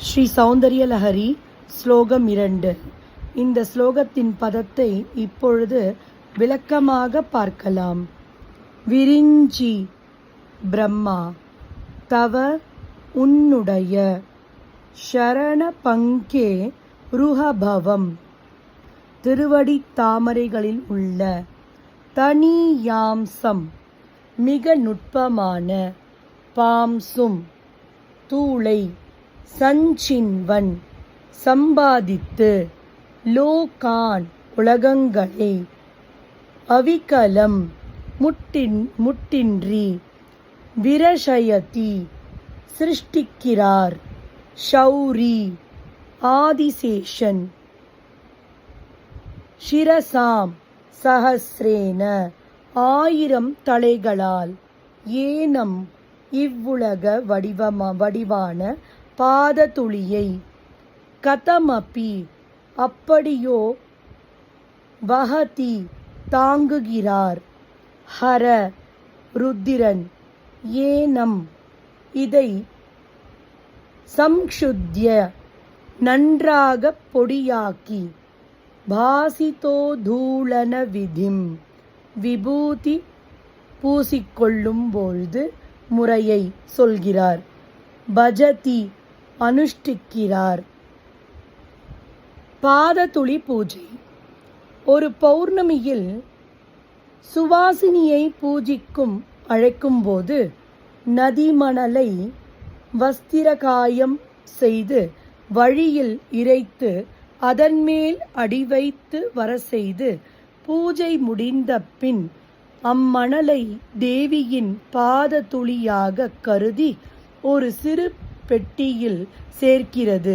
ஸ்ரீ சௌந்தர்யலஹரி ஸ்லோகம் 2. இந்த ஸ்லோகத்தின் பதத்தை இப்பொழுது விளக்கமாக பார்க்கலாம். விரிஞ்சி பிரம்மா தவ உன்னுடைய ஷரண பங்கே ருஹபவம் திருவடி தாமரைகளில் உள்ள தனியாம்சம் மிக நுட்பமான பாம்சும் தூளை சஞ்சின்வன் சம்பாதித்து லோகான் உலகங்களை அவிகலம் முட்டின்றி விரஷயதி சிருஷ்டிக்கிறார் ஷௌரி ஆதிசேஷன் ஷிரசாம் சஹஸ்ரேன 1000 தலைகளால் ஏனம் இவ்வுலக வடிவான பாததுளியை கதமபி அப்படியோ வஹதி தாங்குகிறார் ஹர ருத்திரன் ஏனம் இதை சம்ஷுத்ய நன்றாக பொடியாக்கி பாசிதோதூளன விதிம் விபூதி பூசிக்கொள்ளும் பொழுது முறையை சொல்கிறார். பஜதி அனுஷ்டிக்கிறார். பாததுளி பூஜை. ஒரு பௌர்ணமியில் சுவாசினியை பூஜிக்கும் அழைக்கும்போது நதிமணலை வஸ்திரகாயம் செய்து வழியில் இறைத்து அதன் மேல் அடி வைத்து வர செய்து பூஜை முடிந்த பின் அம்மணலை தேவியின் பாததுளியாக கருதி ஒரு சிறு பெட்டியில் சேர்க்கிறது.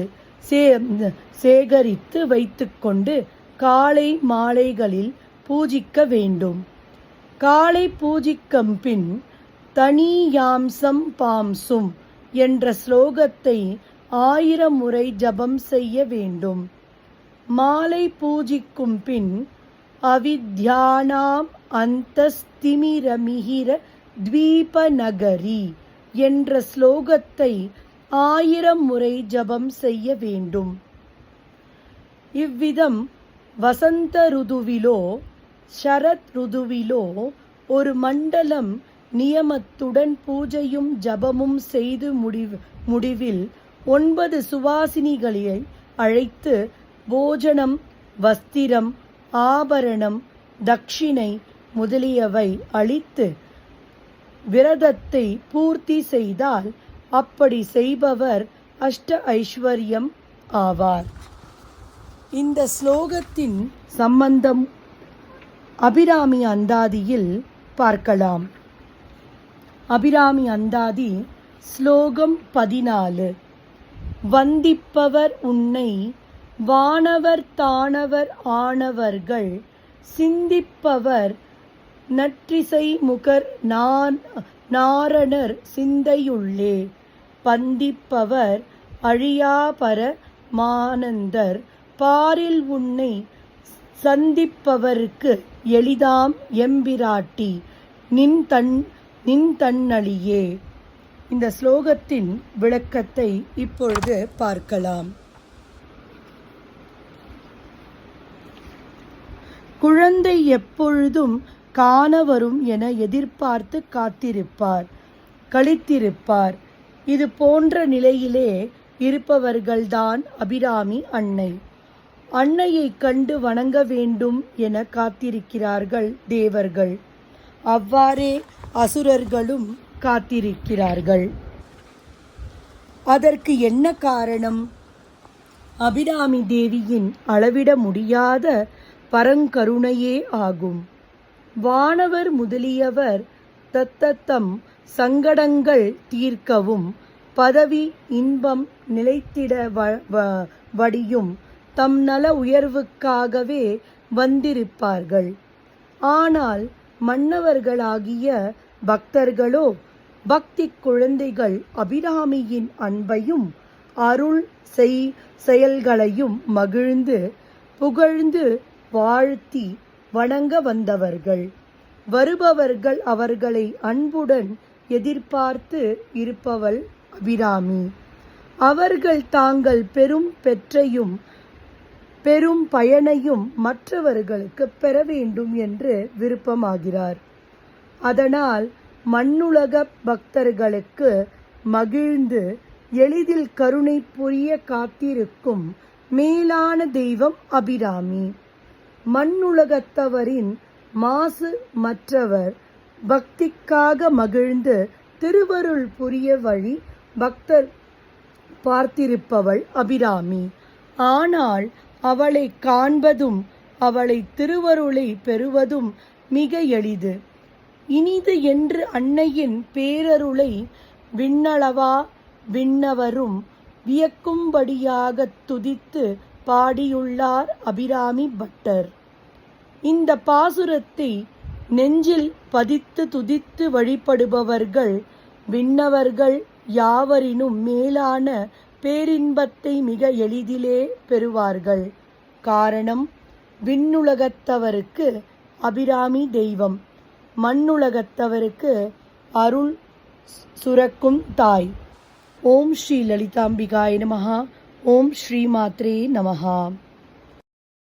சேகரித்து வைத்துக்கொண்டு காலை மாலைகளில் பூஜிக்க வேண்டும். காலை பூஜிக்கும் பின் தனியாம்சம் பாம்சும் என்ற ஸ்லோகத்தை 1000 முறை ஜபம் செய்ய வேண்டும். மாலை பூஜிக்கும் பின் அவித்யானாம் அந்தஸ்திமிரமிஹிர த்வீபநகரி என்ற ஸ்லோகத்தை 1000 முறை ஜபம் செய்ய வேண்டும். இவ்விதம் வசந்த ருதுவிலோ ஷரத் ருதுவிலோ ஒரு மண்டலம் நியமத்துடன் பூஜையும் ஜபமும் செய்து முடிவில் 9 சுவாசினிகளை அழைத்து போஜனம், வஸ்திரம், ஆபரணம், தட்சிணை முதலியவை அளித்து விரதத்தை பூர்த்தி செய்தால் அப்படி செய்பவர் அஷ்ட ஐஸ்வர்யம் ஆவார். இந்த ஸ்லோகத்தின் சம்பந்தம் அபிராமி அந்தாதியில் பார்க்கலாம். அபிராமி அந்தாதி ஸ்லோகம் 14. வந்திப்பவர் உன்னை வானவர் தானவர் ஆனவர்கள் சிந்திப்பவர் நற்றிசை முகர் நாரணர் சிந்தையுள்ளே பந்திப்பவர் அழியாபர மானந்தர் பாரில் உன்னை சந்திப்பவருக்கு எளிதாம் எம்பிராட்டி நின் தன்னழியே. இந்த ஸ்லோகத்தின் விளக்கத்தை இப்பொழுது பார்க்கலாம். குழந்தை எப்பொழுதும் காண வரும் என எதிர்பார்த்து காத்திருப்பார், கழித்திருப்பார். இது போன்ற நிலையிலே இருப்பவர்கள்தான் அபிராமி அன்னை. அன்னையை கண்டு வணங்க வேண்டும் என காத்திருக்கிறார்கள் தேவர்கள். அவ்வாறே அசுரர்களும் காத்திருக்கிறார்கள். அதற்கு என்ன காரணம்? அபிராமி தேவியின் அளவிட முடியாத பரங்கருணையே ஆகும். வானவர் முதலியவர் தத்தம் சங்கடங்கள் தீர்க்கவும் பதவி இன்பம் நிலைத்திட வடியும் தம் நல உயர்வுக்காகவே வந்திருப்பார்கள். ஆனால் மன்னவர்களாகிய பக்தர்களோ பக்தி குழந்தைகள் அபிராமியின் அன்பையும் அருள் செயல்களையும் மகிழ்ந்து புகழ்ந்து வாழ்த்தி வணங்க வந்தவர்கள். வருபவர்கள் அவர்களை அன்புடன் எதிர்பார்த்து இருப்பவள் அபிராமி. அவர்கள் தாங்கள் பெரும் பெற்றையும் பெரும் பயனையும் மற்றவர்களுக்கு பெற வேண்டும் என்று விருப்பமாகிறார். அதனால் மண்ணுலக பக்தர்களுக்கு மகிழ்ந்து எளிதில் கருணை புரிய காத்திருக்கும் மேலான தெய்வம் அபிராமி. மண்ணுலகத்தவரின் மாசு மற்றவர் பக்திக்காக மகிழ்ந்து திருவருள் புரிய வழி பக்தர் பார்த்திருப்பவள் அபிராமி. ஆனால் அவளை காண்பதும் அவளை திருவருளை பெறுவதும் மிக எளிது. இனிது என்று அன்னையின் பேரருளை விண்ணளவா விண்ணவரும் வியக்கும்படியாக துதித்து பாடியுள்ளார் அபிராமி பட்டர். இந்த பாசுரத்தை நெஞ்சில் பதித்து துதித்து வழிபடுபவர்கள் விண்ணவர்கள் யாவரினும் மேலான பேரின்பத்தை மிக எளிதிலே பெறுவார்கள். காரணம், விண்ணுலகத்தவருக்கு அபிராமி தெய்வம், மண்ணுலகத்தவருக்கு அருள் சுரக்கும் தாய். ஓம் ஸ்ரீ லலிதாம்பிகாய நமஹா. ஓம் ஸ்ரீ மாத்ரே நமஹா.